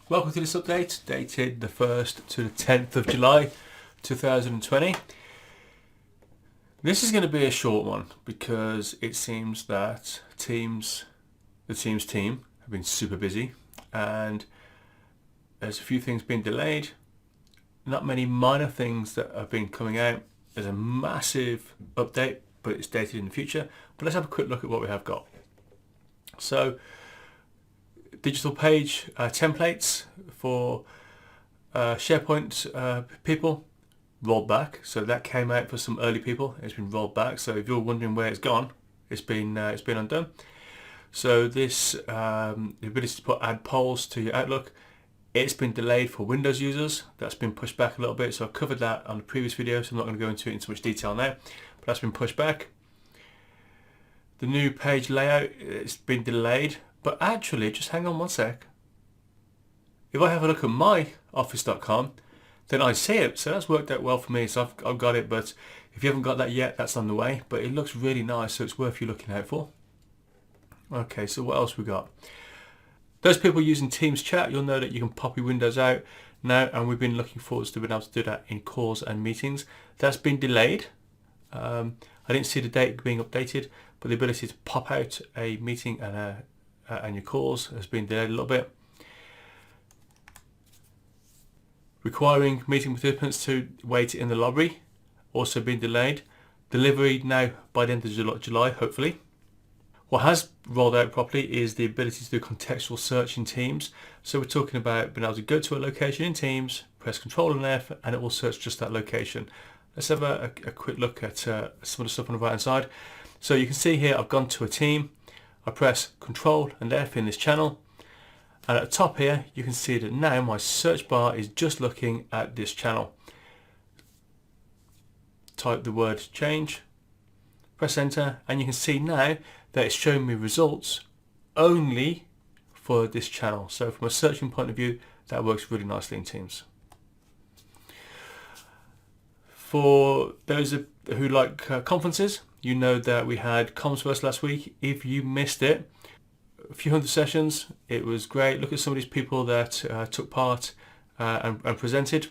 Welcome to this update, dated the 1st to the 10th of July 2020. This is going to be a short one because it seems that the Teams team have been super busy and there's a few things being delayed. Not many minor things that have been coming out. There's a massive update, but it's dated in the future. But let's have a quick look at what we have got. So, digital page templates for SharePoint people rolled back. So that came out for some early people. It's been rolled back. So if you're wondering where it's gone, it's been undone. So this the ability to add polls to your Outlook, it's been delayed for Windows users. That's been pushed back a little bit. So I covered that on the previous video, so I'm not going to go into it in so much detail now. But that's been pushed back. The new page layout, it's been delayed. But actually, just hang on one sec. If I have a look at my office.com, then I see it. So that's worked out well for me. So I've got it. But if you haven't got that yet, that's on the way. But it looks really nice. So it's worth you looking out for. Okay, so what else we got? Those people using Teams chat, you'll know that you can pop your windows out now. And we've been looking forward to being able to do that in calls and meetings. That's been delayed. I didn't see the date being updated. But the ability to pop out a meeting and your calls has been delayed a little bit. Requiring meeting participants to wait in the lobby, also been delayed. Delivery now by the end of July, hopefully. What has rolled out properly is the ability to do contextual search in Teams. So we're talking about being able to go to a location in Teams, press Ctrl F, and it will search just that location. Let's have a quick look at some of the stuff on the right hand side. So you can see here I've gone to a team. I press Ctrl and F in this channel, and at the top here you can see that now my search bar is just looking at this channel. Type the word change, press enter, and you can see now that it's showing me results only for this channel. So from a searching point of view, that works really nicely in Teams. For those who like conferences, you know that we had Commsverse last week. If you missed it, a few hundred sessions, it was great. Look at some of these people that took part and presented.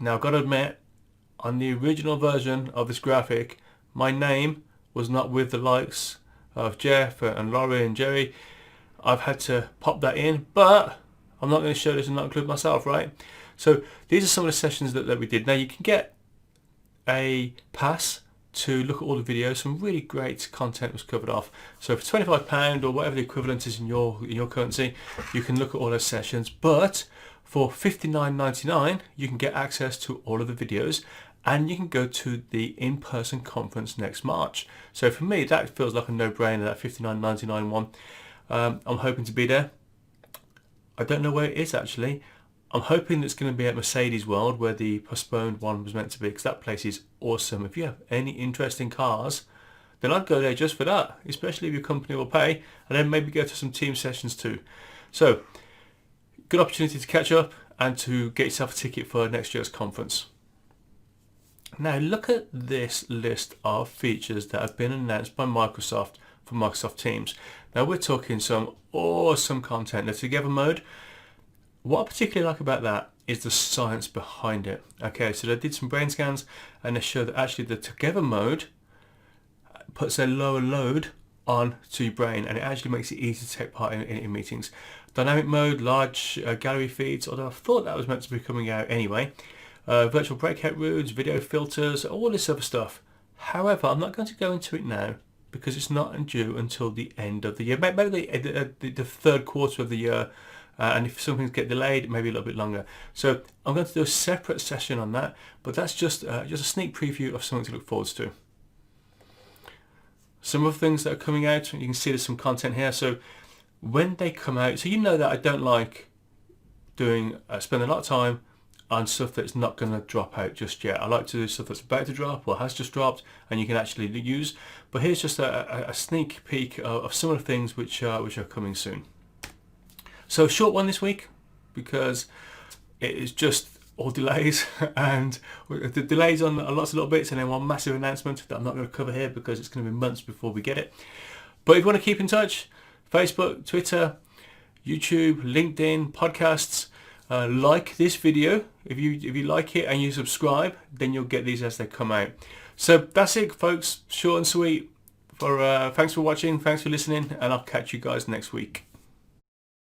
Now I've got to admit, on the original version of this graphic, my name was not with the likes of Jeff and Laurie and Jerry. I've had to pop that in, but I'm not going to show this and not include myself, right? So these are some of the sessions that we did. Now you can get a pass to look at all the videos. Some really great content was covered off. So for £25 or whatever the equivalent is in your currency, you can look at all those sessions. But for $59.99, you can get access to all of the videos, and you can go to the in-person conference next March. So for me, that feels like a no-brainer. That $59.99 one. I'm hoping to be there. I don't know where it is actually. I'm hoping it's going to be at Mercedes World, where the postponed one was meant to be, because that place is awesome. If you have any interest in cars, then I'd go there just for that, especially if your company will pay, and then maybe go to some team sessions too. So, good opportunity to catch up and to get yourself a ticket for next year's conference. Now look at this list of features that have been announced by Microsoft for Microsoft Teams. Now we're talking some awesome content. The Together mode. What I particularly like about that is the science behind it. Okay, so they did some brain scans and they show that actually the Together mode puts a lower load on to your brain, and it actually makes it easy to take part in meetings. Dynamic mode, large gallery feeds, although I thought that was meant to be coming out anyway. Virtual breakout rooms, video filters, all this other stuff. However, I'm not going to go into it now because it's not due until the end of the year, maybe the third quarter of the year. And if some things get delayed, maybe a little bit longer. So I'm going to do a separate session on that, but that's just a sneak preview of something to look forward to. Some of the things that are coming out, you can see there's some content here. So when they come out, so you know that I don't like spending a lot of time on stuff that's not going to drop out just yet. I like to do stuff that's about to drop or has just dropped and you can actually use. But here's just a sneak peek of some of the things which are coming soon. So short one this week because it is just all delays and the delays on lots of little bits, and then one massive announcement that I'm not going to cover here because it's going to be months before we get it. But if you want to keep in touch, Facebook, Twitter, YouTube, LinkedIn, podcasts. Like this video. If you like it and you subscribe, then you'll get these as they come out. So that's it, folks. Short and sweet. Thanks for watching, thanks for listening, and I'll catch you guys next week.